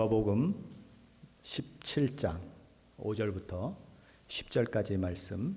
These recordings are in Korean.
누가복음 17장 5절부터 10절까지 말씀,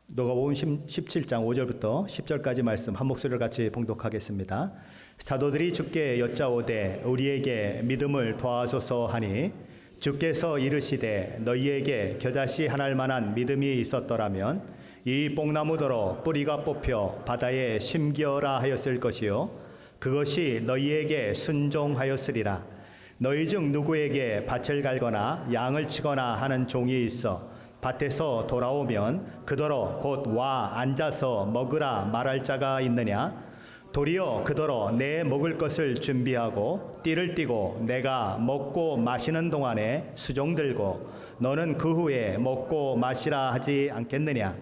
누가복음 17장 5절부터 10절까지 말씀 한 목소리를 같이 봉독하겠습니다. 사도들이 주께 여짜오되 우리에게 믿음을 더하소서 하니 주께서 이르시되 너희에게 겨자씨 하나일 만한 믿음이 있었더라면 이 뽕나무더러 뿌리가 뽑혀 바다에 심기어라 하였을 것이요 그것이 너희에게 순종하였으리라. 너희 중 누구에게 밭을 갈거나 양을 치거나 하는 종이 있어 밭에서 돌아오면 그더러 곧 와 앉아서 먹으라 말할 자가 있느냐? 도리어 그더러 내 먹을 것을 준비하고 띠를 띠고 내가 먹고 마시는 동안에 수종 들고 너는 그 후에 먹고 마시라 하지 않겠느냐?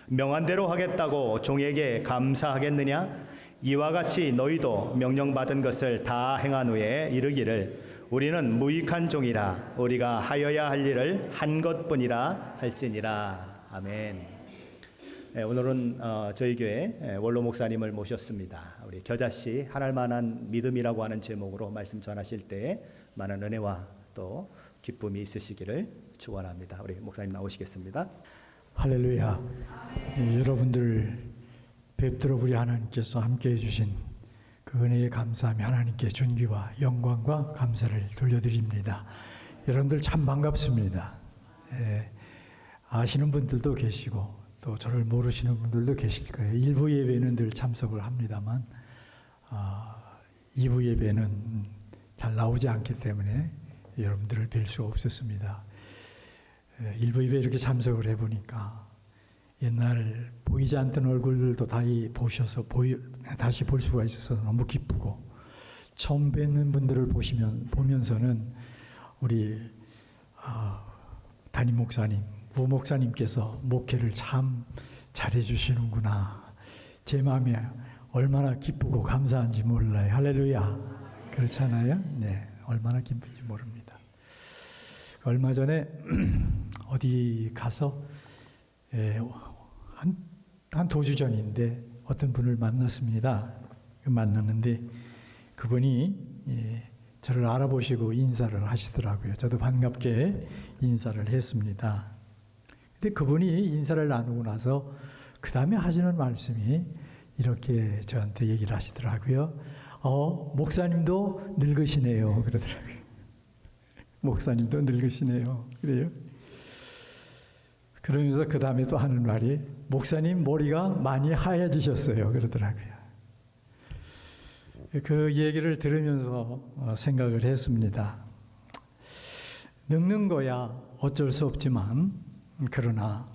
명한대로 하겠다고 종에게 감사하겠느냐? 이와 같이 너희도 명령받은 것을 다 행한 후에 이르기를 우리는 무익한 종이라 우리가 하여야 할 일을 한 것뿐이라 할지니라. 아멘. 오늘은 저희 교회 원로 목사님을 모셨습니다. 우리 겨자씨 하나일 만한 믿음이라고 하는 제목으로 말씀 전하실 때 많은 은혜와 또 기쁨이 있으시기를 축원합니다. 우리 목사님 나오시겠습니다. 할렐루야. 여러분들 뵙도록 우리 하나님께서 함께해 주신 그 은혜에 감사하며 하나님께 존귀와 영광과 감사를 돌려드립니다. 여러분들 참 반갑습니다. 아시는 분들도 계시고 또 저를 모르시는 분들도 계실 거예요. 일부 예배는 늘 참석을 합니다만 2부 예배는 잘 나오지 않기 때문에 여러분들을 뵐 수가 없었습니다. 일부 예배 이렇게 참석을 해보니까 옛날 보이지 않던 얼굴들도 다 보셔서 다시 볼 수가 있어서 너무 기쁘고, 처음 뵙는 분들을 보면서는 우리 담임 목사님, 우 목사님께서 목회를 참 잘해 주시는구나. 제 마음이 얼마나 기쁘고 감사한지 몰라요. 할렐루야. 그렇잖아요? 네, 얼마나 기쁜지 모릅니다. 얼마 전에 어디 가서 한 도주 전인데 어떤 분을 만났습니다. 만났는데 그분이 저를 알아보시고 인사를 하시더라고요. 저도 반갑게 인사를 했습니다. 근데 그분이 인사를 나누고 나서 그 다음에 하시는 말씀이 이렇게 저한테 얘기를 하시더라고요. 목사님도 늙으시네요. 그러더라고요. 목사님도 늙으시네요. 그래요? 그러면서 그 다음에 또 하는 말이 목사님 머리가 많이 하얘지셨어요. 그러더라고요. 그 얘기를 들으면서 생각을 했습니다. 늙는 거야 어쩔 수 없지만 그러나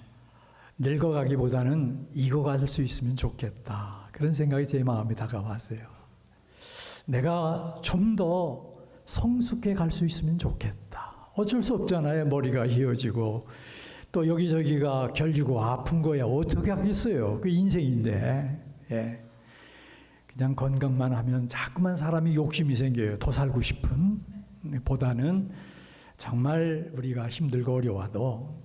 늙어가기보다는 익어갈 수 있으면 좋겠다. 그런 생각이 제 마음에 다가왔어요. 내가 좀 더 성숙해 갈 수 있으면 좋겠다. 어쩔 수 없잖아요. 머리가 휘어지고 또 여기저기가 결리고 아픈 거야 어떻게 하겠어요. 그 인생인데. 그냥 건강만 하면 자꾸만 사람이 욕심이 생겨요. 더 살고 싶은 보다는 정말 우리가 힘들고 어려워도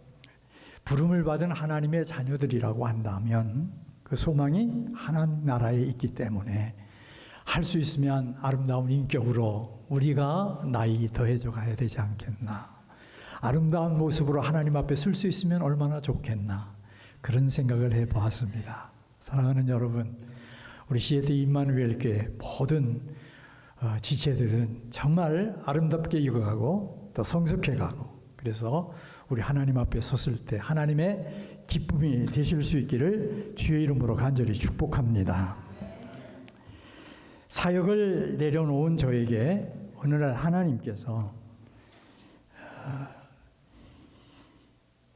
부름을 받은 하나님의 자녀들이라고 한다면 그 소망이 하나님 나라에 있기 때문에 할 수 있으면 아름다운 인격으로 우리가 나이 더해져 가야 되지 않겠나. 아름다운 모습으로 하나님 앞에 설 수 있으면 얼마나 좋겠나. 그런 생각을 해보았습니다. 사랑하는 여러분, 우리 시애틀 임마누엘 교회 모든 지체들은 정말 아름답게 익어가고 또 성숙해가고, 그래서 우리 하나님 앞에 섰을 때 하나님의 기쁨이 되실 수 있기를 주의 이름으로 간절히 축복합니다. 사역을 내려놓은 저에게 어느 날 하나님께서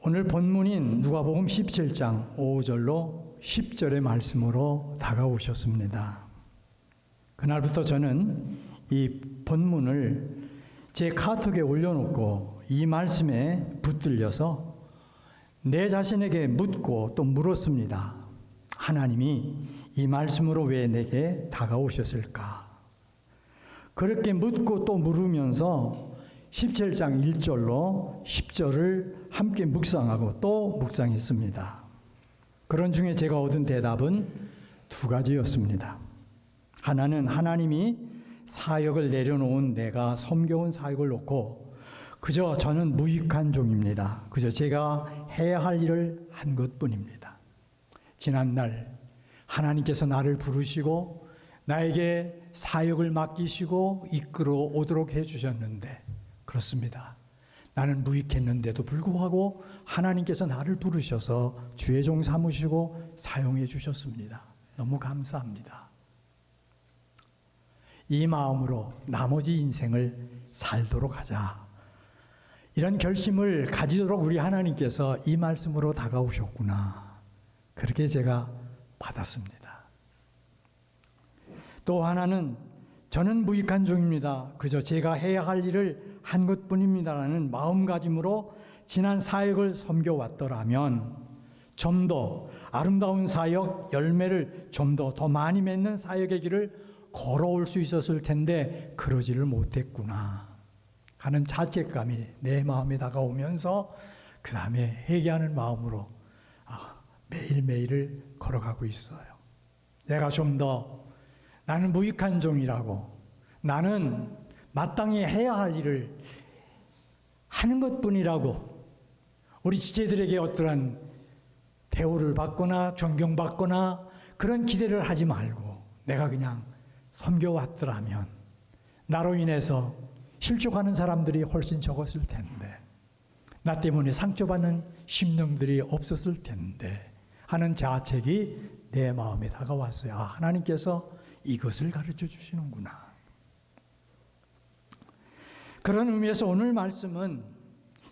오늘 본문인 누가복음 17장 5절로 10절의 말씀으로 다가오셨습니다. 그날부터 저는 이 본문을 제 카톡에 올려놓고 이 말씀에 붙들려서 내 자신에게 묻고 또 물었습니다. 하나님이 이 말씀으로 왜 내게 다가오셨을까? 그렇게 묻고 또 물으면서 17장 1절로 10절을 함께 묵상하고 또 묵상했습니다. 그런 중에 제가 얻은 대답은 두 가지였습니다. 하나는 하나님이 사역을 내려놓은 내가 섬겨온 사역을 놓고 그저 저는 무익한 종입니다. 그저 제가 해야 할 일을 한 것뿐입니다. 지난날 하나님께서 나를 부르시고 나에게 사역을 맡기시고 이끌어 오도록 해주셨는데 그렇습니다. 나는 무익했는데도 불구하고 하나님께서 나를 부르셔서 주의 종 삼으시고 사용해 주셨습니다. 너무 감사합니다. 이 마음으로 나머지 인생을 살도록 하자. 이런 결심을 가지도록 우리 하나님께서 이 말씀으로 다가오셨구나. 그렇게 제가 받았습니다. 또 하나는 저는 무익한 종입니다. 그저 제가 해야 할 일을 한 것뿐입니다라는 마음가짐으로 지난 사역을 섬겨왔더라면 좀 더 아름다운 사역, 열매를 좀 더 많이 맺는 사역의 길을 걸어올 수 있었을 텐데 그러지를 못했구나 하는 자책감이 내 마음에 다가오면서 그 다음에 회개하는 마음으로 매일매일을 걸어가고 있어요. 내가 좀 더 나는 무익한 종이라고 나는 마땅히 해야 할 일을 하는 것뿐이라고 우리 지체들에게 어떠한 대우를 받거나 존경받거나 그런 기대를 하지 말고 내가 그냥 섬겨왔더라면 나로 인해서 실족하는 사람들이 훨씬 적었을 텐데 나 때문에 상처받는 심령들이 없었을 텐데 하는 자책이 내 마음에 다가왔어요. 하나님께서 이것을 가르쳐 주시는구나. 그런 의미에서 오늘 말씀은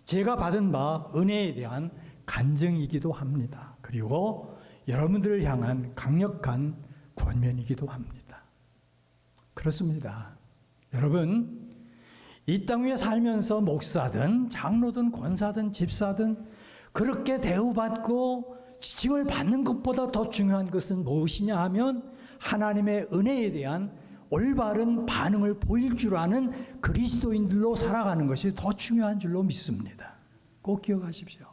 제가 받은 바 은혜에 대한 간증이기도 합니다. 그리고 여러분들을 향한 강력한 권면이기도 합니다. 그렇습니다. 여러분, 이 땅 위에 살면서 목사든 장로든 권사든 집사든 그렇게 대우받고 지칭을 받는 것보다 더 중요한 것은 무엇이냐 하면 하나님의 은혜에 대한 올바른 반응을 보일 줄 아는 그리스도인들로 살아가는 것이 더 중요한 줄로 믿습니다. 꼭 기억하십시오.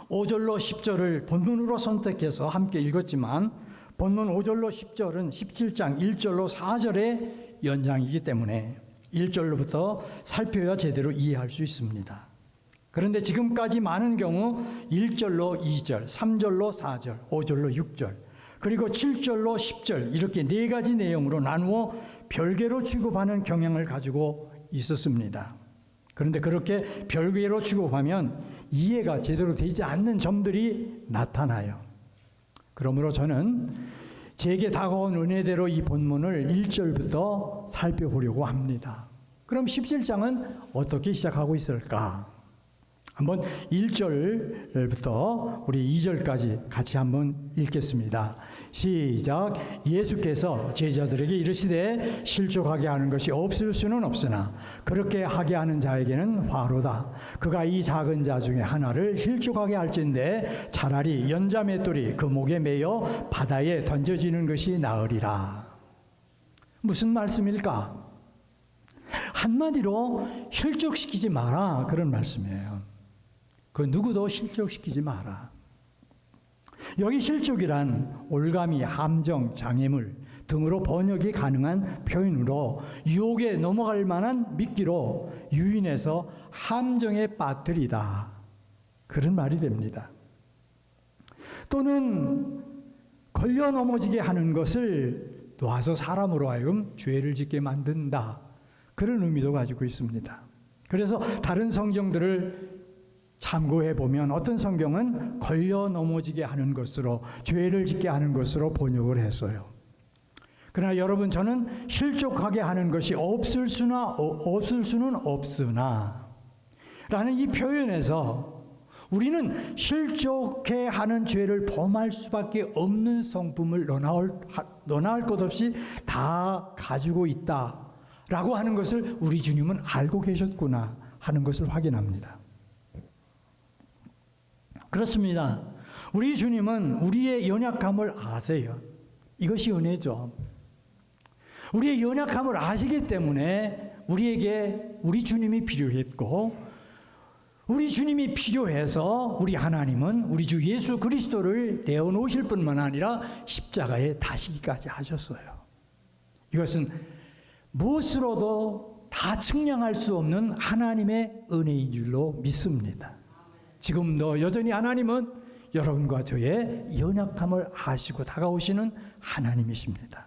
5절로 10절을 본문으로 선택해서 함께 읽었지만 본문 5절로 10절은 17장 1절로 4절의 연장이기 때문에 1절로부터 살펴야 제대로 이해할 수 있습니다. 그런데 지금까지 많은 경우 1절로 2절, 3절로 4절, 5절로 6절, 그리고 7절로 10절 이렇게 네 가지 내용으로 나누어 별개로 취급하는 경향을 가지고 있었습니다. 그런데 그렇게 별개로 취급하면 이해가 제대로 되지 않는 점들이 나타나요. 그러므로 저는 제게 다가온 은혜대로 이 본문을 1절부터 살펴보려고 합니다. 그럼 17장은 어떻게 시작하고 있을까? 한번 1절부터 우리 2절까지 같이 한번 읽겠습니다. 시작. 예수께서 제자들에게 이르시되 실족하게 하는 것이 없을 수는 없으나 그렇게 하게 하는 자에게는 화로다. 그가 이 작은 자 중에 하나를 실족하게 할진대 차라리 연자 맷돌이 그 목에 매여 바다에 던져지는 것이 나으리라. 무슨 말씀일까? 한마디로 실족시키지 마라 그런 말씀이에요. 그 누구도 실족시키지 마라. 여기 실족이란 올가미, 함정, 장애물 등으로 번역이 가능한 표현으로 유혹에 넘어갈 만한 미끼로 유인해서 함정에 빠뜨리다. 그런 말이 됩니다. 또는 걸려 넘어지게 하는 것을 놔서 사람으로 하여금 죄를 짓게 만든다. 그런 의미도 가지고 있습니다. 그래서 다른 성경들을 참고해 보면 어떤 성경은 걸려 넘어지게 하는 것으로 죄를 짓게 하는 것으로 번역을 했어요. 그러나 여러분 저는 실족하게 하는 것이 없을 수는 없으나 라는 이 표현에서 우리는 실족해 하는 죄를 범할 수밖에 없는 성품을 너나올 것 없이 다 가지고 있다라고 하는 것을 우리 주님은 알고 계셨구나 하는 것을 확인합니다. 그렇습니다. 우리 주님은 우리의 연약함을 아세요. 이것이 은혜죠. 우리의 연약함을 아시기 때문에 우리에게 우리 주님이 필요했고 우리 주님이 필요해서 우리 하나님은 우리 주 예수 그리스도를 내어놓으실 뿐만 아니라 십자가에 다시기까지 하셨어요. 이것은 무엇으로도 다 측량할 수 없는 하나님의 은혜인 줄로 믿습니다. 지금도 여전히 하나님은 여러분과 저의 연약함을 아시고 다가오시는 하나님이십니다.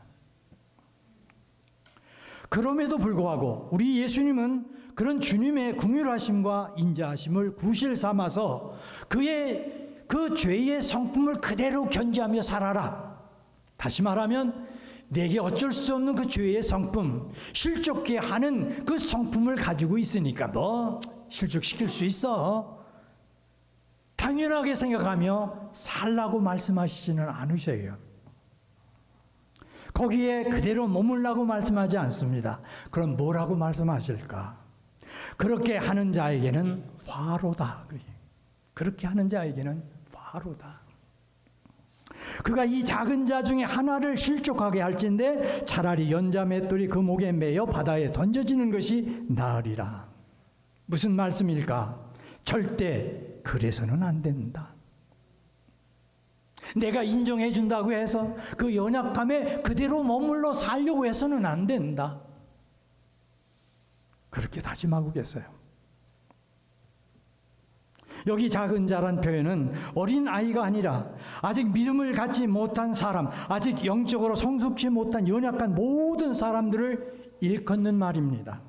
그럼에도 불구하고 우리 예수님은 그런 주님의 긍휼하심과 인자하심을 구실 삼아서 그의 그 죄의 성품을 그대로 견지하며 살아라. 다시 말하면 내게 어쩔 수 없는 그 죄의 성품, 실족케 하는 그 성품을 가지고 있으니까 뭐 실족시킬 수 있어. 당연하게 생각하며 살라고 말씀하시지는 않으셔요. 거기에 그대로 머물라고 말씀하지 않습니다. 그럼 뭐라고 말씀하실까? 그렇게 하는 자에게는 화로다. 그렇게 하는 자에게는 화로다. 그가 이 작은 자 중에 하나를 실족하게 할진대 차라리 연자맷돌이 그 목에 매여 바다에 던져지는 것이 나으리라. 무슨 말씀일까? 절대 그래서는 안 된다. 내가 인정해 준다고 해서 그 연약함에 그대로 머물러 살려고 해서는 안 된다. 그렇게 다짐하고 계세요. 여기 작은 자란 표현은 어린 아이가 아니라 아직 믿음을 갖지 못한 사람, 아직 영적으로 성숙지 못한 연약한 모든 사람들을 일컫는 말입니다.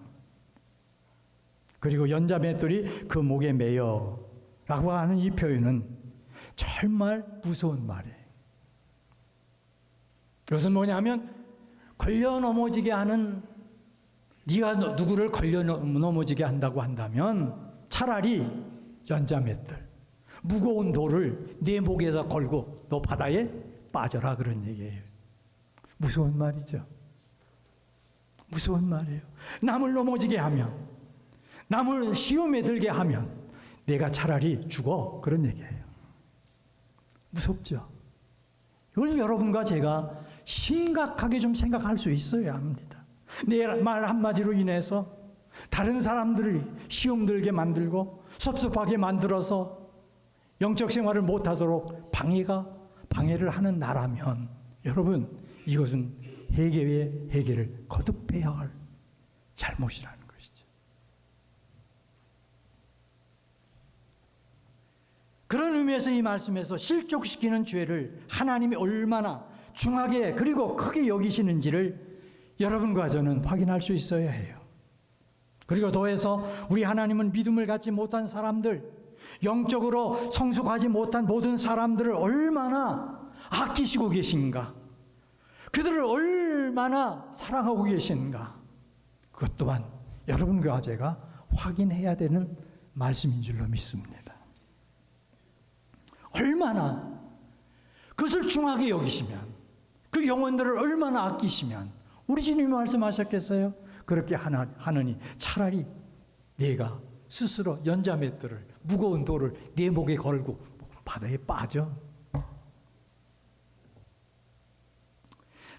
그리고 연자맷돌이 그 목에 매여 라고 하는 이 표현은 정말 무서운 말이에요. 이것은 뭐냐면 걸려 넘어지게 하는, 네가 누구를 걸려 넘어지게 한다고 한다면 차라리 연자맷돌, 무거운 돌을 내 목에다 걸고 너 바다에 빠져라, 그런 얘기예요. 무서운 말이죠. 무서운 말이에요. 남을 넘어지게 하면, 남을 시험에 들게 하면 내가 차라리 죽어, 그런 얘기예요. 무섭죠. 이걸 여러분과 제가 심각하게 좀 생각할 수 있어야 합니다. 내 말 한마디로 인해서 다른 사람들이 시험 들게 만들고 섭섭하게 만들어서 영적 생활을 못하도록 방해를 하는 나라면 여러분, 이것은 회개의 회개를 거듭해야 할 잘못이라는 것이죠. 그런 의미에서 이 말씀에서 실족시키는 죄를 하나님이 얼마나 중하게 그리고 크게 여기시는지를 여러분과 저는 확인할 수 있어야 해요. 그리고 더해서 우리 하나님은 믿음을 갖지 못한 사람들, 영적으로 성숙하지 못한 모든 사람들을 얼마나 아끼시고 계신가, 그들을 얼마나 사랑하고 계신가, 그것 또한 여러분과 제가 확인해야 되는 말씀인 줄로 믿습니다. 얼마나 그것을 중하게 여기시면, 그 영혼들을 얼마나 아끼시면 우리 주님이 말씀하셨겠어요? 그렇게 하느니 차라리 내가 스스로 연자맷돌을, 무거운 돌을 내 목에 걸고 바다에 빠져.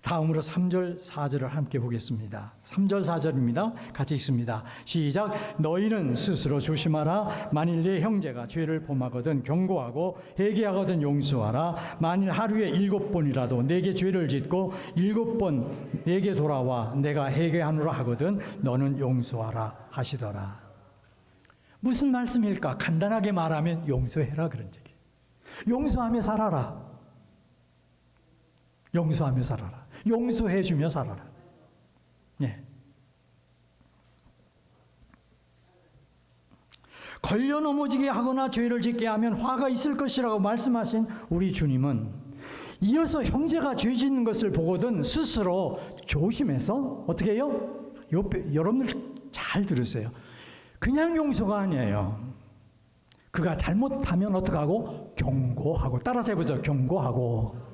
다음으로 3절 4절을 함께 보겠습니다. 3절 4절입니다. 같이 읽습니다. 시작. 너희는 스스로 조심하라. 만일 내 형제가 죄를 범하거든 경고하고 회개하거든 용서하라. 만일 하루에 7번이라도 내게 죄를 짓고 7번 내게 돌아와 내가 회개하노라 하거든 너는 용서하라 하시더라. 무슨 말씀일까? 간단하게 말하면 용서해라, 그런 얘기예요. 용서하며 살아라. 용서하며 살아라. 용서해주며 살아라. 예. 걸려 넘어지게 하거나 죄를 짓게 하면 화가 있을 것이라고 말씀하신 우리 주님은 이어서 형제가 죄 짓는 것을 보거든 스스로 조심해서 어떻게 해요? 여러분들 잘 들으세요. 그냥 용서가 아니에요. 그가 잘못하면 어떡하고? 경고하고. 따라서 해보죠. 경고하고.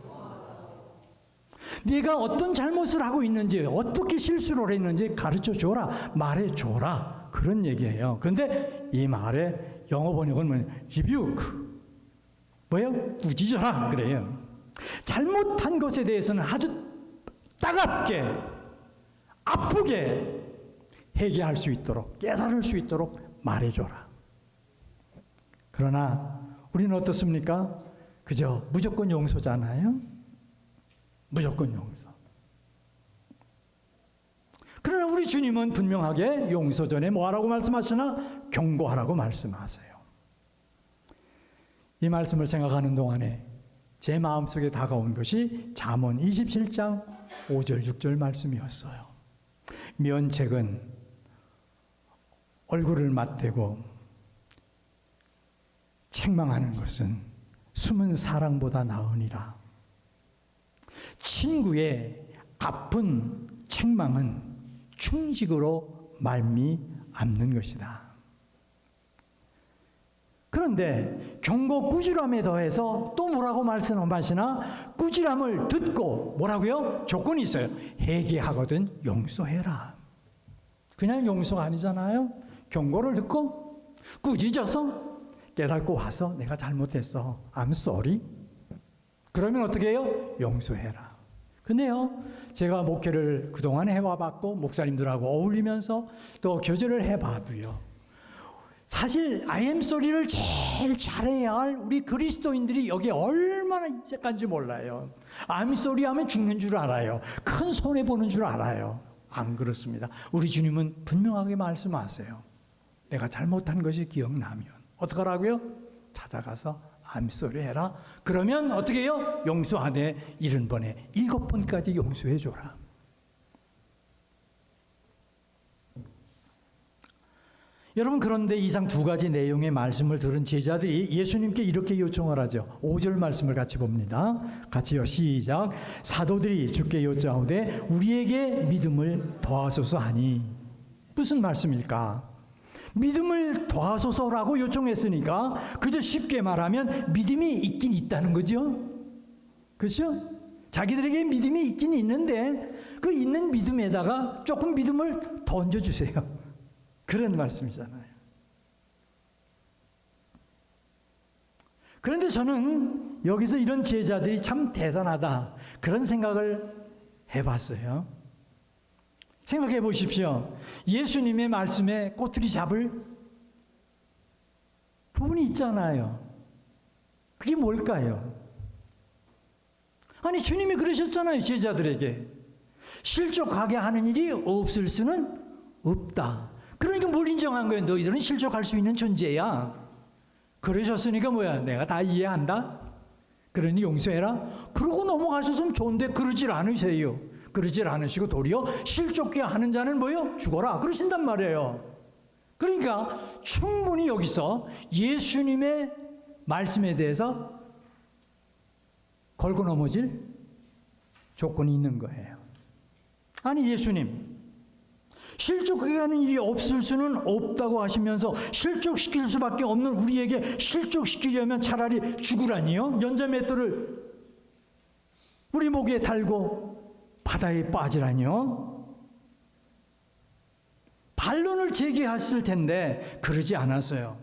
네가 어떤 잘못을 하고 있는지, 어떻게 실수를 했는지 가르쳐줘라, 말해줘라, 그런 얘기예요. 그런데 이 말에 영어 번역은 뭐예요? 리뷰크, 뭐예요? 꾸짖어라, 그래요. 잘못한 것에 대해서는 아주 따갑게, 아프게 회개할 수 있도록, 깨달을 수 있도록 말해줘라. 그러나 우리는 어떻습니까? 그저 무조건 용서잖아요. 무조건 용서. 그러나 우리 주님은 분명하게 용서 전에 뭐하라고 말씀하시나? 경고하라고 말씀하세요. 이 말씀을 생각하는 동안에 제 마음속에 다가온 것이 잠언 27장 5절 6절 말씀이었어요. 면책은 얼굴을 맞대고 책망하는 것은 숨은 사랑보다 나으니라. 친구의 아픈 책망은 충직으로 말미암는 것이다. 그런데 경고 꾸지람에 더해서 또 뭐라고 말씀하시나? 꾸지람을 듣고 뭐라고요? 조건이 있어요. 회개하거든 용서해라. 그냥 용서가 아니잖아요. 경고를 듣고 꾸짖어서 깨닫고 와서 내가 잘못했어. I'm sorry. 그러면 어떻게 해요? 용서해라. 근데요, 제가 목회를 그동안 해와봤고 목사님들하고 어울리면서 또 교제를 해봐도요, 사실 I am sorry를 제일 잘해야 할 우리 그리스도인들이 여기에 얼마나 인색한지 몰라요. I'm sorry 하면 죽는 줄 알아요. 큰 손해보는 줄 알아요. 안 그렇습니다. 우리 주님은 분명하게 말씀하세요. 내가 잘못한 것이 기억나면 어떡하라고요? 찾아가서 I'm sorry 해라. 그러면 어떻게 해요? 용서하되 70번에 7번까지 용서해 줘라. 여러분, 그런데 이상 두 가지 내용의 말씀을 들은 제자들이 예수님께 이렇게 요청을 하죠. 5절 말씀을 같이 봅니다. 같이요. 시작. 사도들이 주께 여짜오되 우리에게 믿음을 더하소서 하니. 무슨 말씀일까? 믿음을 더하소서라고 요청했으니까 그저 쉽게 말하면 믿음이 있긴 있다는 거죠. 그렇죠? 자기들에게 믿음이 있긴 있는데 그 있는 믿음에다가 조금 믿음을 더 얹어주세요. 그런 말씀이잖아요. 그런데 저는 여기서 이런 제자들이 참 대단하다, 그런 생각을 해봤어요. 생각해 보십시오. 예수님의 말씀에 꼬투리 잡을 부분이 있잖아요. 그게 뭘까요? 아니, 주님이 그러셨잖아요. 제자들에게 실족하게 하는 일이 없을 수는 없다. 그러니까 뭘 인정한 거예요? 너희들은 실족할 수 있는 존재야. 그러셨으니까 뭐야? 내가 다 이해한다. 그러니 용서해라. 그러고 넘어가셨으면 좋은데 그러질 않으세요. 그러질 않으시고 도리어 실족해 하는 자는 뭐요? 죽어라. 그러신단 말이에요. 그러니까 충분히 여기서 예수님의 말씀에 대해서 걸고 넘어질 조건이 있는 거예요. 아니, 예수님, 실족하게 하는 일이 없을 수는 없다고 하시면서 실족시킬 수밖에 없는 우리에게 실족시키려면 차라리 죽으라니요? 연자맷돌을 우리 목에 달고 바다에 빠지라니요? 반론을 제기했을 텐데 그러지 않았어요.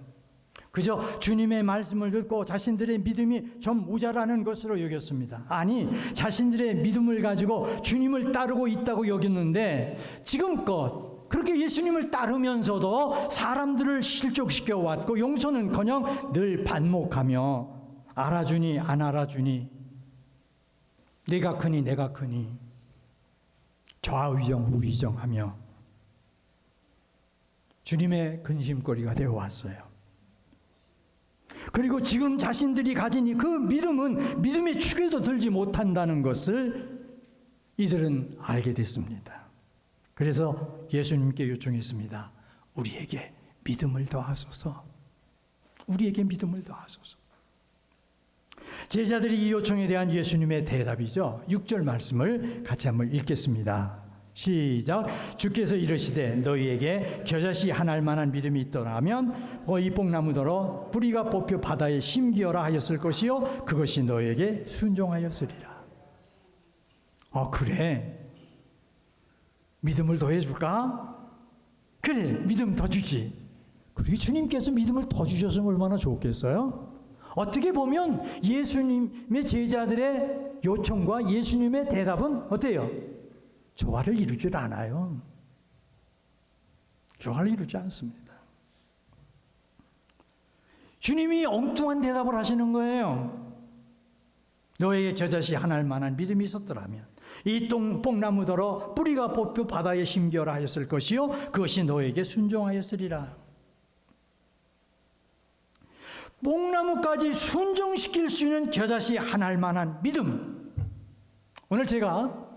그저 주님의 말씀을 듣고 자신들의 믿음이 좀 모자라는 것으로 여겼습니다. 아니, 자신들의 믿음을 가지고 주님을 따르고 있다고 여겼는데 지금껏 그렇게 예수님을 따르면서도 사람들을 실족시켜 왔고 용서는커녕 늘 반목하며 알아주니 안 알아주니, 내가 크니 내가 크니 좌의정 우의정하며 주님의 근심거리가 되어 왔어요. 그리고 지금 자신들이 가진 그 믿음은 믿음의 축에도 들지 못한다는 것을 이들은 알게 됐습니다. 그래서 예수님께 요청했습니다. 우리에게 믿음을 더하소서. 우리에게 믿음을 더하소서. 제자들이 이 요청에 대한 예수님의 대답이죠. 6절 말씀을 같이 한번 읽겠습니다. 시작. 주께서 이르시되 너희에게 겨자씨 하나일 만한 믿음이 있더라면 이 뽕나무더러 뿌리가 뽑혀 바다에 심기어라 하였을 것이요 그것이 너희에게 순종하였으리라. 그래, 믿음을 더해줄까? 그래, 믿음 더 주지. 그리고 주님께서 믿음을 더 주셨으면 얼마나 좋겠어요? 어떻게 보면 예수님의 제자들의 요청과 예수님의 대답은 어때요? 조화를 이루질 않아요. 조화를 이루지 않습니다. 주님이 엉뚱한 대답을 하시는 거예요. 너에게 겨자씨 하나일 만한 믿음이 있었더라면. 이 뽕나무더러 뿌리가 뽑혀 바다에 심겨라 하였을 것이요 그것이 너에게 순종하였으리라. 뽕나무까지 순종시킬 수 있는 겨자씨 하나일 만한 믿음. 오늘 제가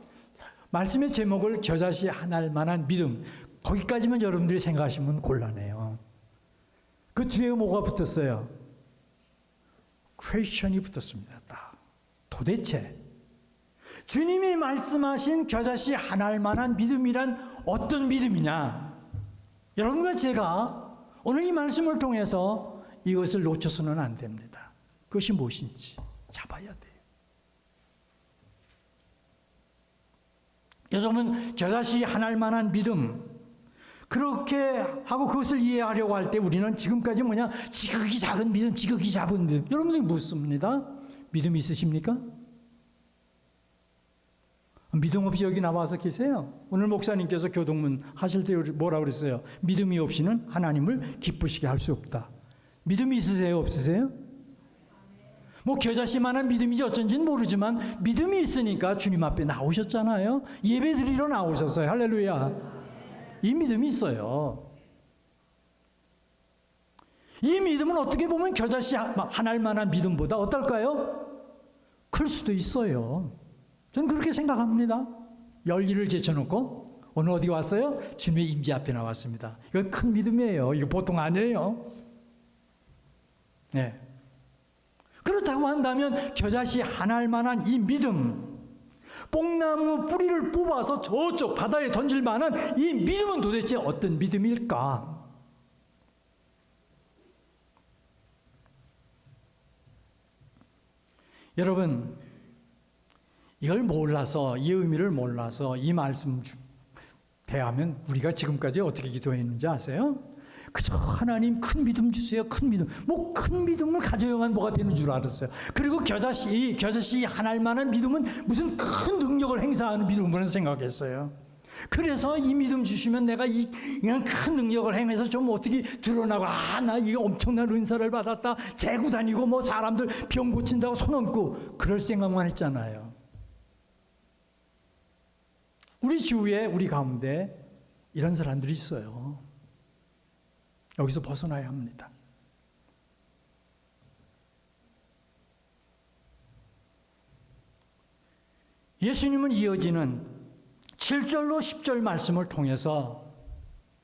말씀의 제목을 겨자씨 하나일 만한 믿음, 거기까지만 여러분들이 생각하시면 곤란해요. 그 뒤에 뭐가 붙었어요? 퀘스천이 붙었습니다. 딱. 도대체 주님이 말씀하신 겨자씨 하나일 만한 믿음이란 어떤 믿음이냐? 여러분과 제가 오늘 이 말씀을 통해서 이것을 놓쳐서는 안 됩니다. 그것이 무엇인지 잡아야 돼요. 여러분, 겨자씨 하나일 만한 믿음, 그렇게 하고 그것을 이해하려고 할 때 우리는 지금까지 지극히 작은 믿음, 지극히 작은 믿음. 여러분들이 묻습니다. 믿음 있으십니까? 믿음 없이 여기 나와서 계세요. 오늘 목사님께서 교동문 하실 때 뭐라고 그랬어요? 믿음이 없이는 하나님을 기쁘시게 할 수 없다. 믿음이 있으세요? 없으세요? 뭐 겨자씨만한 믿음이지 어쩐지는 모르지만 믿음이 있으니까 주님 앞에 나오셨잖아요. 예배 드리러 나오셨어요. 할렐루야. 이 믿음이 있어요. 이 믿음은 어떻게 보면 겨자씨 하나일 만한 믿음보다 어떨까요? 클 수도 있어요. 저는 그렇게 생각합니다. 열일을 제쳐놓고 오늘 어디 왔어요? 주님의 임재 앞에 나왔습니다. 이거 큰 믿음이에요. 이거 보통 아니에요. 네. 그렇다고 한다면 겨자씨 하나일 만한 이 믿음, 뽕나무 뿌리를 뽑아서 저쪽 바다에 던질 만한 이 믿음은 도대체 어떤 믿음일까? 여러분, 이걸 몰라서, 이 의미를 몰라서 이 말씀 대하면 우리가 지금까지 어떻게 기도했는지 아세요? 그저 하나님 큰 믿음 주세요. 큰 믿음. 뭐 큰 믿음을 가져야만 뭐가 되는 줄 알았어요. 그리고 겨자씨 하나일 만한 믿음은 무슨 큰 능력을 행사하는 믿음으로 생각했어요. 그래서 이 믿음 주시면 내가 이런 큰 능력을 행해서 좀 어떻게 드러나고, 나 이거 엄청난 은사를 받았다. 재고 다니고 뭐 사람들 병 고친다고 손 얹고 그럴 생각만 했잖아요. 우리 주위에, 우리 가운데 이런 사람들이 있어요. 여기서 벗어나야 합니다. 예수님은 이어지는 7절로 10절 말씀을 통해서,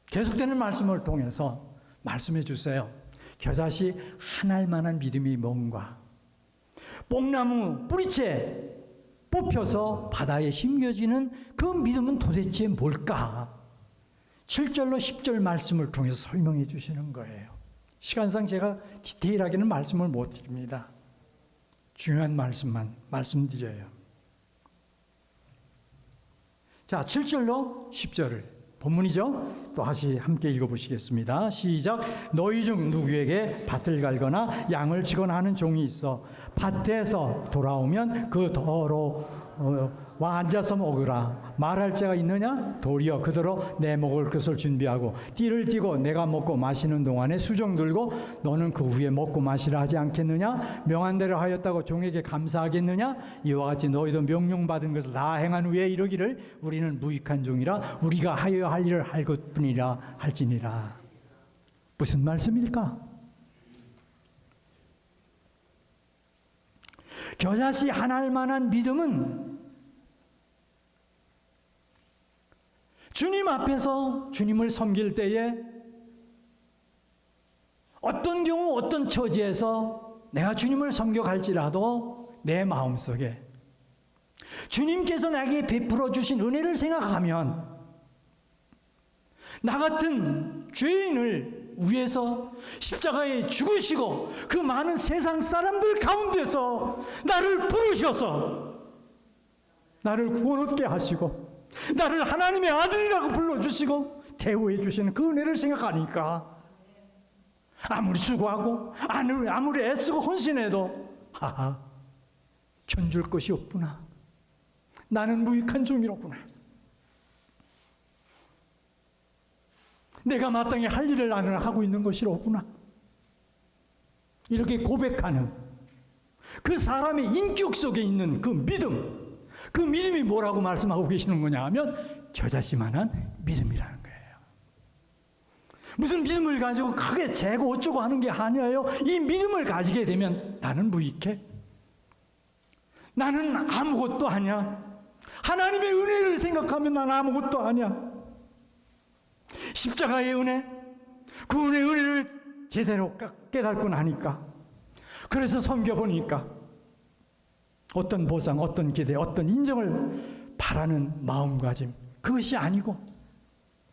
계속되는 말씀을 통해서 말씀해 주세요. 겨자씨 하나일 만한 믿음이 뭔가? 뽕나무 뿌리째 뽑혀서 바다에 심겨지는 그 믿음은 도대체 뭘까? 7절로 10절 말씀을 통해서 설명해 주시는 거예요. 시간상 제가 디테일하게는 말씀을 못 드립니다. 중요한 말씀만 말씀드려요. 자, 7절로 10절을 본문이죠? 또 다시 함께 읽어보시겠습니다. 시작. 너희 중 누구에게 밭을 갈거나 양을 치거나 하는 종이 있어 밭에서 돌아오면 그 더러 와 앉아서 먹으라. 말할 자가 있느냐? 도리어 그대로 내 먹을 것을 준비하고 띠를 띠고 내가 먹고 마시는 동안에 수종 들고 너는 그 후에 먹고 마시라 하지 않겠느냐? 명한 대로 하였다고 종에게 감사하겠느냐? 이와 같이 너희도 명령받은 것을 다 행한 후에 이르기를 우리는 무익한 종이라 우리가 하여야 할 일을 할 것뿐이라 할지니라. 무슨 말씀일까? 겨자씨 하나일 만한 믿음은 주님 앞에서 주님을 섬길 때에 어떤 경우 어떤 처지에서 내가 주님을 섬겨갈지라도 내 마음속에 주님께서 나에게 베풀어 주신 은혜를 생각하면 나 같은 죄인을 위해서 십자가에 죽으시고 그 많은 세상 사람들 가운데서 나를 부르셔서 나를 구원 얻게 하시고 나를 하나님의 아들이라고 불러주시고 대우해 주시는 그 은혜를 생각하니까 아무리 수고하고 아무리 애쓰고 헌신해도 견줄 것이 없구나. 나는 무익한 종이로구나. 내가 마땅히 할 일을 나는 하고 있는 것이로구나. 이렇게 고백하는 그 사람의 인격 속에 있는 그 믿음, 그 믿음이 뭐라고 말씀하고 계시는 거냐 하면 겨자씨만한 믿음이라는 거예요. 무슨 믿음을 가지고 크게 재고 어쩌고 하는 게 아니에요. 이 믿음을 가지게 되면 나는 무익해. 나는 아무것도 아니야. 하나님의 은혜를 생각하면 나는 아무것도 아니야. 십자가의 은혜, 그 은혜를 제대로 깨닫고 나니까, 그래서 섬겨보니까 어떤 보상, 어떤 기대, 어떤 인정을 바라는 마음가짐, 그것이 아니고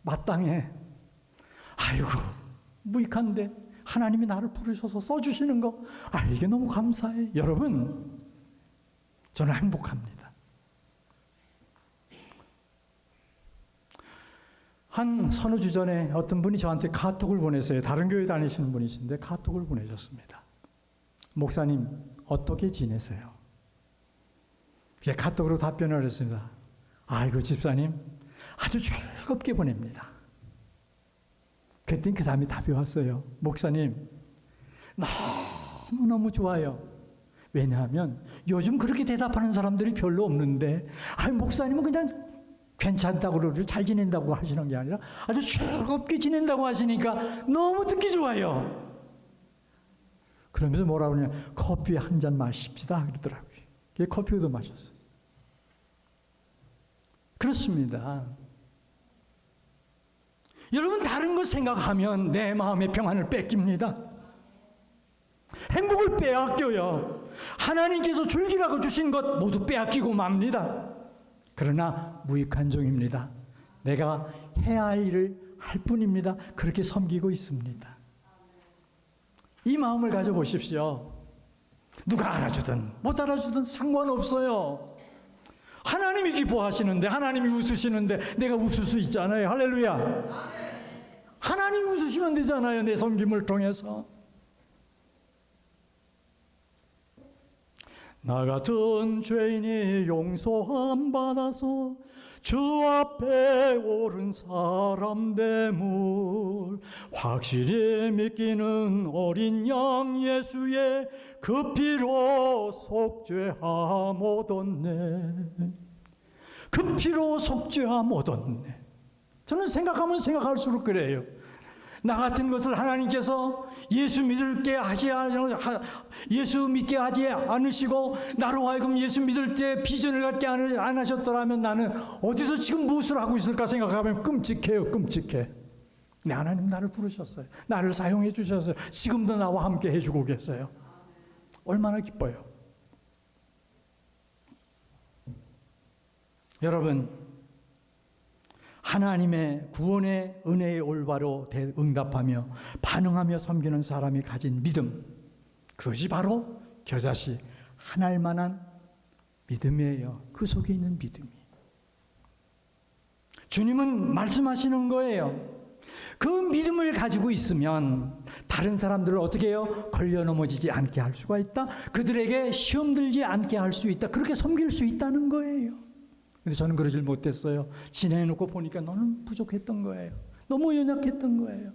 마땅해. 아이고 무익한데 하나님이 나를 부르셔서 써주시는 거, 이게 너무 감사해. 여러분, 저는 행복합니다. 한 서너 주 전에 어떤 분이 저한테 카톡을 보내세요. 다른 교회 다니시는 분이신데 카톡을 보내셨습니다. 목사님, 어떻게 지내세요? 카톡으로 답변을 했습니다. 아이고 집사님, 아주 즐겁게 보냅니다. 그랬더니 그 다음에 답이 왔어요. 목사님, 너무너무 좋아요. 왜냐하면 요즘 그렇게 대답하는 사람들이 별로 없는데, 목사님은 그냥 괜찮다고 그러고 잘 지낸다고 하시는 게 아니라 아주 즐겁게 지낸다고 하시니까 너무 듣기 좋아요. 그러면서 뭐라고 그러냐, 커피 한 잔 마십시다 그러더라고요. 커피도 마셨어요. 그렇습니다. 여러분, 다른 것 생각하면 내 마음의 평안을 뺏깁니다. 행복을 빼앗겨요. 하나님께서 줄기라고 주신 것 모두 빼앗기고 맙니다. 그러나 무익한 종입니다. 내가 해야 할 일을 할 뿐입니다. 그렇게 섬기고 있습니다. 이 마음을 가져보십시오. 누가 알아주든 못 알아주든 상관없어요. 하나님이 기뻐하시는데, 하나님이 웃으시는데 내가 웃을 수 있잖아요. 할렐루야. 하나님이 웃으시면 되잖아요. 내 섬김을 통해서. 나 같은 죄인이 용서함 받아서 주 앞에 오른 사람 되물, 확실히 믿기는 어린 양 예수의 그 피로 속죄함 얻었네. 그 피로 속죄함 얻었네. 저는 생각하면 생각할수록 그래요. 나 같은 것을 하나님께서 예수 믿게 하지 않으시고 나로 하여금 예수 믿을 때 비전을 갖게 안 하셨더라면 나는 어디서 지금 무엇을 하고 있을까 생각하면 끔찍해요. 끔찍해. 네, 하나님 나를 부르셨어요. 나를 사용해 주셨어요. 지금도 나와 함께 해주고 계세요. 얼마나 기뻐요. 여러분, 하나님의 구원의 은혜의 올바로 응답하며 반응하며 섬기는 사람이 가진 믿음, 그것이 바로 겨자씨 한 알만한 믿음이에요. 그 속에 있는 믿음이. 주님은 말씀하시는 거예요. 그 믿음을 가지고 있으면 다른 사람들을 어떻게 해요? 걸려 넘어지지 않게 할 수가 있다. 그들에게 시험 들지 않게 할 수 있다. 그렇게 섬길 수 있다는 거예요. 근데 저는 그러질 못했어요. 지내놓고 보니까 너무 부족했던 거예요. 너무 연약했던 거예요.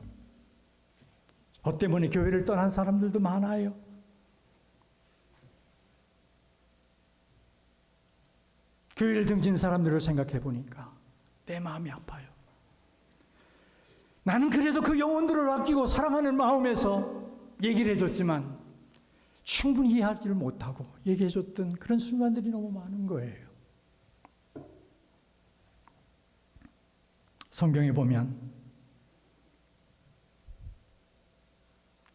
저 때문에 교회를 떠난 사람들도 많아요. 교회를 등진 사람들을 생각해 보니까 내 마음이 아파요. 나는 그래도 그 영혼들을 아끼고 사랑하는 마음에서 얘기를 해줬지만 충분히 이해하지를 못하고 얘기해줬던 그런 순간들이 너무 많은 거예요. 성경에 보면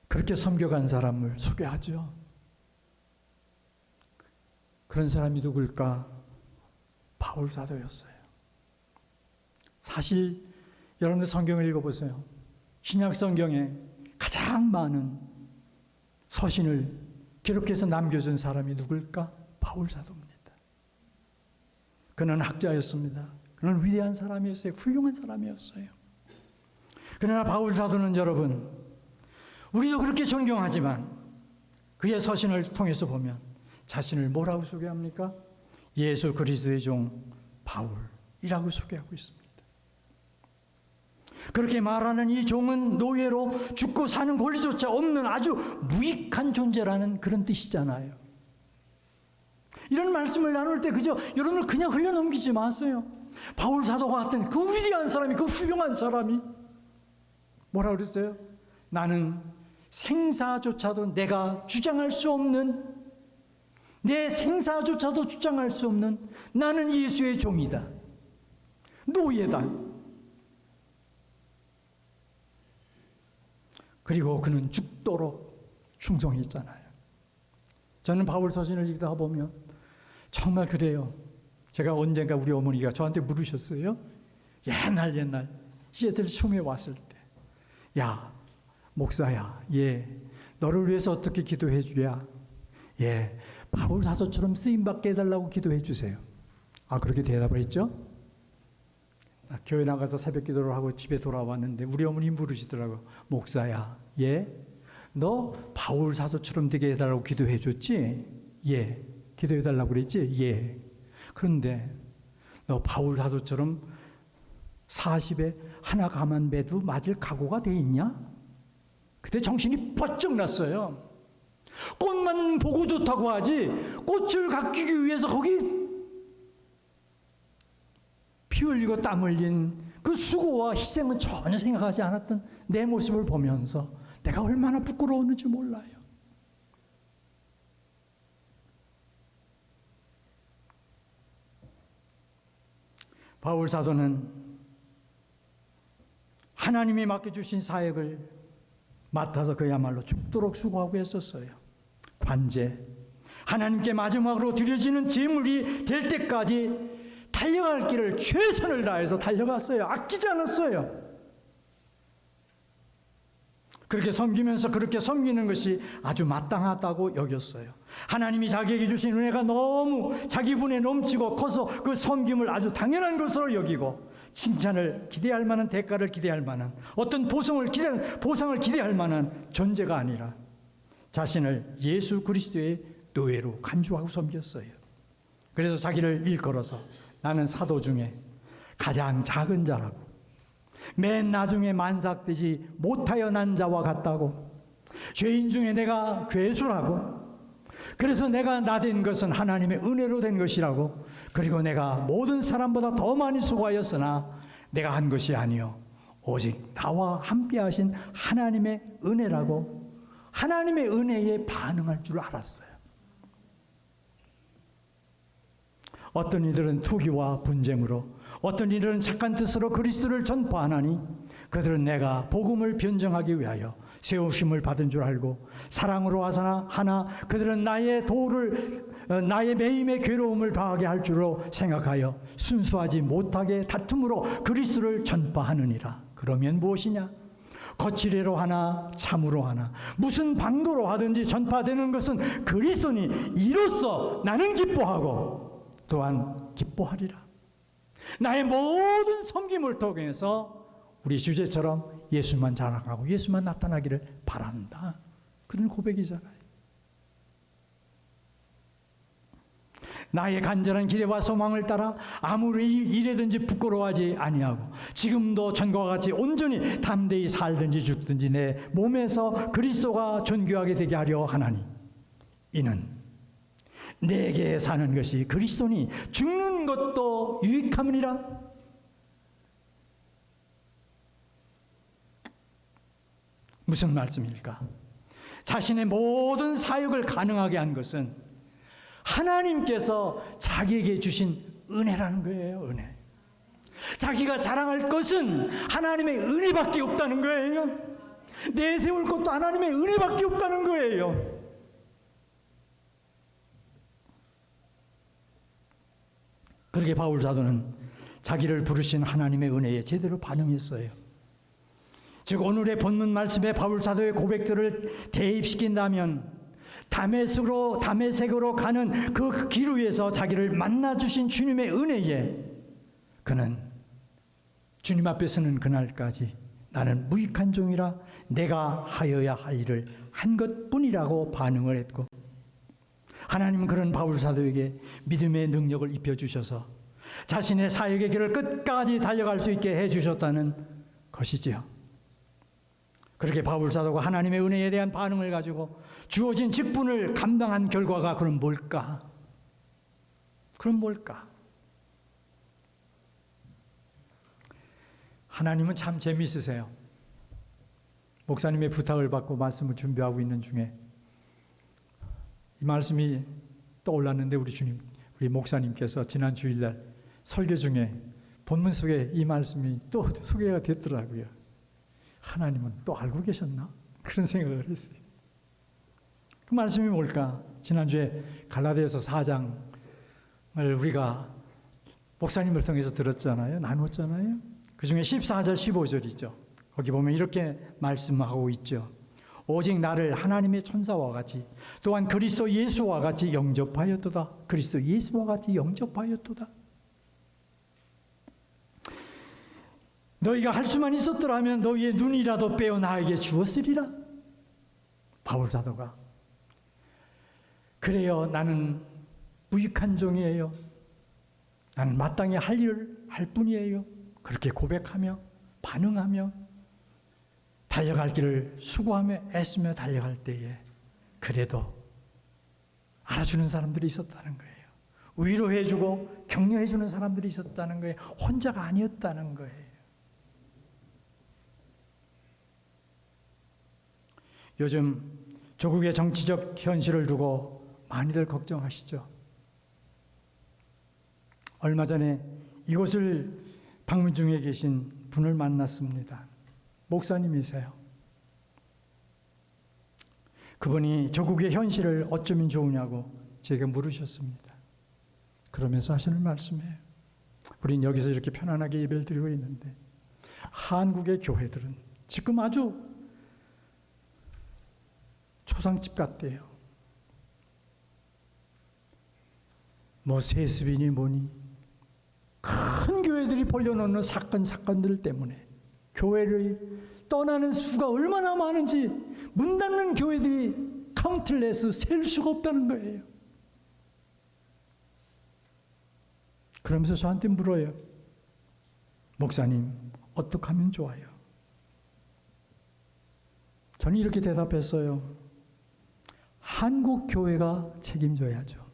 그렇게 섬겨간 사람을 소개하죠. 그런 사람이 누굴까? 바울 사도였어요. 사실 여러분들 성경을 읽어보세요. 신약 성경에 가장 많은 서신을 기록해서 남겨준 사람이 누굴까? 바울 사도입니다. 그는 학자였습니다. 그는 위대한 사람이었어요. 훌륭한 사람이었어요. 그러나 바울 사도는 여러분, 우리도 그렇게 존경하지만 그의 서신을 통해서 보면 자신을 뭐라고 소개합니까? 예수 그리스도의 종 바울이라고 소개하고 있습니다. 그렇게 말하는 이 종은 노예로 죽고 사는 권리조차 없는 아주 무익한 존재라는 그런 뜻이잖아요. 이런 말씀을 나눌 때 그저 여러분을 그냥 흘려넘기지 마세요. 바울 사도가 같은 그 위대한 사람이, 그 훌륭한 사람이 뭐라 그랬어요? 나는 생사조차도 내가 주장할 수 없는, 내 생사조차도 주장할 수 없는 나는 예수의 종이다, 노예다. 그리고 그는 죽도록 충성했잖아요. 저는 바울 서신을 읽다 보면 정말 그래요. 제가 언젠가 우리 어머니가 저한테 물으셨어요. 옛날 시애틀 처음에 왔을 때, 야 목사야, 너를 위해서 어떻게 기도해 주랴? 바울 사도처럼 쓰임받게 해달라고 기도해 주세요. 그렇게 대답을 했죠. 교회 나가서 새벽 기도를 하고 집에 돌아왔는데 우리 어머니 물으시더라고. 목사야, 너 바울 사도처럼 되게 해달라고 기도해 줬지? 기도해 달라고 그랬지? 그런데 너 바울 사도처럼 40에 하나 가만 배도 맞을 각오가 돼 있냐? 그때 정신이 번쩍 났어요. 꽃만 보고 좋다고 하지 꽃을 가꾸기 위해서 거기 피 흘리고 땀 흘린 그 수고와 희생은 전혀 생각하지 않았던 내 모습을 보면서 내가 얼마나 부끄러웠는지 몰라요. 바울 사도는 하나님이 맡겨주신 사역을 맡아서 그야말로 죽도록 수고하고 했었어요. 관제, 하나님께 마지막으로 드려지는 제물이 될 때까지 달려갈 길을 최선을 다해서 달려갔어요. 아끼지 않았어요. 그렇게 섬기면서 그렇게 섬기는 것이 아주 마땅하다고 여겼어요. 하나님이 자기에게 주신 은혜가 너무 자기 분에 넘치고 커서 그 섬김을 아주 당연한 것으로 여기고 칭찬을 기대할 만한, 대가를 기대할 만한, 어떤 보상을 기대할 만한 존재가 아니라 자신을 예수 그리스도의 노예로 간주하고 섬겼어요. 그래서 자기를 일컬어서 나는 사도 중에 가장 작은 자라고, 맨 나중에 만삭되지 못하여 난 자와 같다고, 죄인 중에 내가 괴수라고, 그래서 내가 나된 것은 하나님의 은혜로 된 것이라고, 그리고 내가 모든 사람보다 더 많이 수고하였으나 내가 한 것이 아니요 오직 나와 함께 하신 하나님의 은혜라고, 하나님의 은혜에 반응할 줄 알았어요. 어떤 이들은 투기와 분쟁으로, 어떤 이들은 착한 뜻으로 그리스도를 전파하나니 그들은 내가 복음을 변증하기 위하여 세우심을 받은 줄 알고 사랑으로 하나 그들은 나의 매임의 괴로움을 더하게 할 줄로 생각하여 순수하지 못하게 다툼으로 그리스도를 전파하느니라. 그러면 무엇이냐? 거칠애로 하나 참으로 하나 무슨 방도로 하든지 전파되는 것은 그리스도니 이로써 나는 기뻐하고 또한 기뻐하리라. 나의 모든 섬김을 통해서 우리 주제처럼 예수만 자랑하고 예수만 나타나기를 바란다. 그런 고백이잖아요. 나의 간절한 기대와 소망을 따라 아무리 이래든지 부끄러워하지 아니하고 지금도 전과 같이 온전히 담대히 살든지 죽든지 내 몸에서 그리스도가 존귀하게 되게 하려 하나니 이는 내게 사는 것이 그리스도니 죽는 것도 유익함이니라. 무슨 말씀입니까? 자신의 모든 사역을 가능하게 한 것은 하나님께서 자기에게 주신 은혜라는 거예요. 은혜. 자기가 자랑할 것은 하나님의 은혜밖에 없다는 거예요. 내세울 것도 하나님의 은혜밖에 없다는 거예요. 그렇게 바울 사도는 자기를 부르신 하나님의 은혜에 제대로 반응했어요. 즉 오늘의 본문 말씀에 바울 사도의 고백들을 대입시킨다면 다메섹으로 가는 그 길 위에서 자기를 만나주신 주님의 은혜에 그는 주님 앞에 서는 그날까지 나는 무익한 종이라 내가 하여야 할 일을 한 것뿐이라고 반응을 했고, 하나님은 그런 바울 사도에게 믿음의 능력을 입혀주셔서 자신의 사역의 길을 끝까지 달려갈 수 있게 해주셨다는 것이지요. 그렇게 바울 사도가 하나님의 은혜에 대한 반응을 가지고 주어진 직분을 감당한 결과가 그럼 뭘까? 그럼 뭘까? 하나님은 참 재미있으세요. 목사님의 부탁을 받고 말씀을 준비하고 있는 중에 이 말씀이 떠올랐는데 우리 목사님께서 지난 주일날 설교 중에 본문 속에 이 말씀이 또 소개가 됐더라고요. 하나님은 또 알고 계셨나? 그런 생각을 했어요. 그 말씀이 뭘까? 지난주에 갈라디아서 4장을 우리가 목사님을 통해서 들었잖아요. 나눴잖아요. 그 중에 14절 15절이죠. 거기 보면 이렇게 말씀하고 있죠. 오직 나를 하나님의 천사와 같이 또한 그리스도 예수와 같이 영접하였도다. 그리스도 예수와 같이 영접하였도다. 너희가 할 수만 있었더라면 너희의 눈이라도 빼어 나에게 주었으리라. 바울 사도가 그래요. 나는 무익한 종이에요. 나는 마땅히 할 일을 할 뿐이에요. 그렇게 고백하며 반응하며 달려갈 길을 수고하며 애쓰며 달려갈 때에 그래도 알아주는 사람들이 있었다는 거예요. 위로해주고 격려해주는 사람들이 있었다는 거예요. 혼자가 아니었다는 거예요. 요즘 조국의 정치적 현실을 두고 많이들 걱정하시죠. 얼마 전에 이곳을 방문 중에 계신 분을 만났습니다. 목사님이세요. 그분이 조국의 현실을 어쩌면 좋으냐고 제게 물으셨습니다. 그러면서 하시는 말씀이에요. 우린 여기서 이렇게 편안하게 예배를 드리고 있는데 한국의 교회들은 지금 아주 초상집 같대요. 뭐 세습이니 뭐니 큰 교회들이 벌려놓는 사건들 때문에 교회를 떠나는 수가 얼마나 많은지 문 닫는 교회들이 카운트레스 셀 수가 없다는 거예요. 그러면서 저한테 물어요. 목사님, 어떻게 하면 좋아요? 저는 이렇게 대답했어요. 한국 교회가 책임져야죠.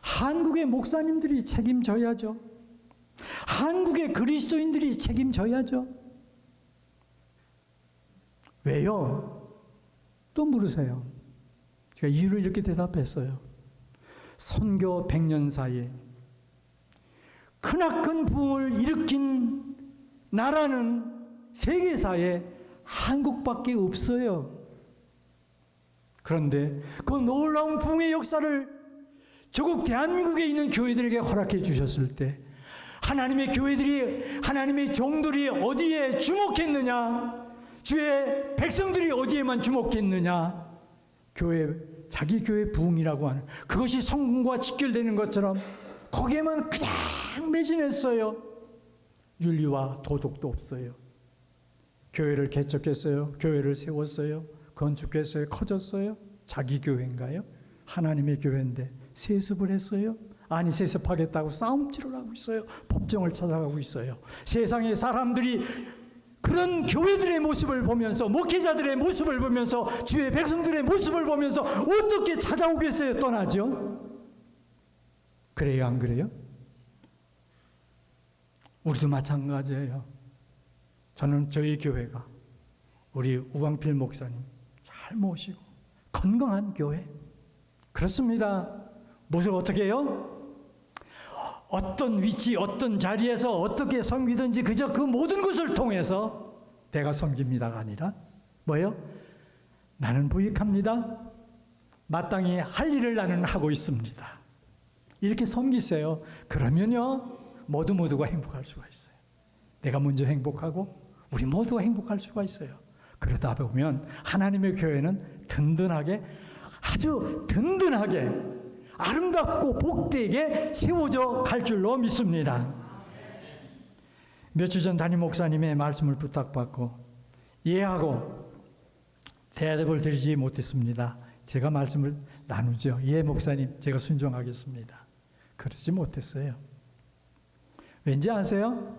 한국의 목사님들이 책임져야죠. 한국의 그리스도인들이 책임져야죠. 왜요? 또 물으세요. 제가 이유를 이렇게 대답했어요. 선교 100년 사이에 크나큰 부흥을 일으킨 나라는 세계사에 한국밖에 없어요. 그런데 그 놀라운 부흥의 역사를 조국 대한민국에 있는 교회들에게 허락해 주셨을 때 하나님의 교회들이, 하나님의 종들이 어디에 주목했느냐? 주의 백성들이 어디에만 주목했느냐? 자기 교회 부흥이라고 하는 그것이 성공과 직결되는 것처럼 거기에만 그냥 매진했어요. 윤리와 도덕도 없어요. 교회를 개척했어요. 교회를 세웠어요. 건축했어요. 커졌어요. 자기 교회인가요? 하나님의 교회인데 세습을 했어요? 아니, 세습하겠다고 싸움질을 하고 있어요. 법정을 찾아가고 있어요. 세상의 사람들이 그런 교회들의 모습을 보면서, 목회자들의 모습을 보면서, 주의 백성들의 모습을 보면서 어떻게 찾아오겠어요? 떠나죠? 그래요, 안 그래요? 우리도 마찬가지예요. 저는 저희 교회가 우리 우광필 목사님 잘 모시고 건강한 교회. 그렇습니다. 무엇을 어떻게 해요? 어떤 위치, 어떤 자리에서 어떻게 섬기든지 그저 그 모든 것을 통해서 내가 섬깁니다가 아니라 뭐예요? 나는 부익합니다. 마땅히 할 일을 나는 하고 있습니다. 이렇게 섬기세요. 그러면요, 모두가 행복할 수가 있어요. 내가 먼저 행복하고 우리 모두가 행복할 수가 있어요. 그러다 보면 하나님의 교회는 든든하게, 아주 든든하게 아름답고 복되게 세워져 갈 줄로 믿습니다. 몇 주 전 담임 목사님의 말씀을 부탁받고 이해하고 대답을 드리지 못했습니다. 제가 말씀을 나누죠. 예, 목사님, 제가 순종하겠습니다. 그러지 못했어요. 왠지 아세요?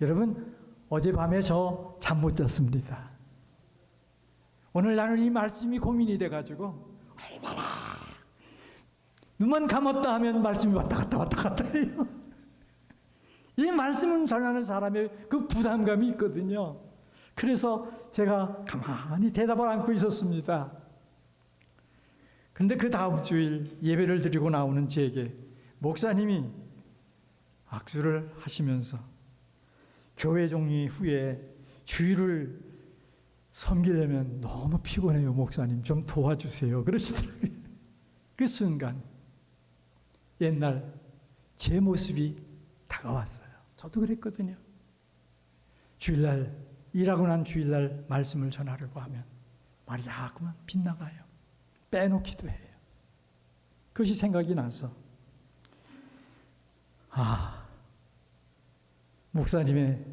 여러분, 어젯밤에 저 잠 못 잤습니다. 오늘 나는 이 말씀이 고민이 돼가지고 얼마나 눈만 감았다 하면 말씀이 왔다 갔다 해요. 이 말씀을 전하는 사람의 그 부담감이 있거든요. 그래서 제가 가만히 대답을 않고 있었습니다. 근데 그 다음 주일 예배를 드리고 나오는 제게 목사님이 악수를 하시면서 교회 종리 후에 주일을 섬기려면 너무 피곤해요, 목사님. 좀 도와주세요. 그러시더라고요. 그 순간 옛날 제 모습이 다가왔어요. 저도 그랬거든요. 주일날, 일하고 난 주일날 말씀을 전하려고 하면 말이 자꾸만 빗나가요. 빼놓기도 해요. 그것이 생각이 나서 목사님의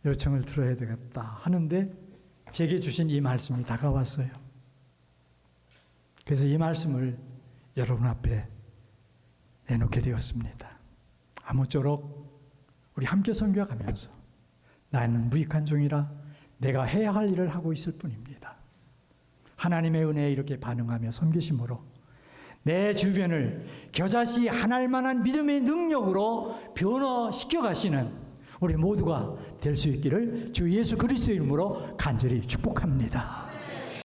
요청을 들어야 되겠다 하는데 제게 주신 이 말씀이 다가왔어요. 그래서 이 말씀을 여러분 앞에 내놓게 되었습니다. 아무쪼록 우리 함께 섬겨가면서 나는 무익한 종이라 내가 해야 할 일을 하고 있을 뿐입니다. 하나님의 은혜에 이렇게 반응하며 섬기심으로 내 주변을 겨자씨 하나일 만한 믿음의 능력으로 변화시켜 가시는 우리 모두가 될 수 있기를 주 예수 그리스도의 이름으로 간절히 축복합니다.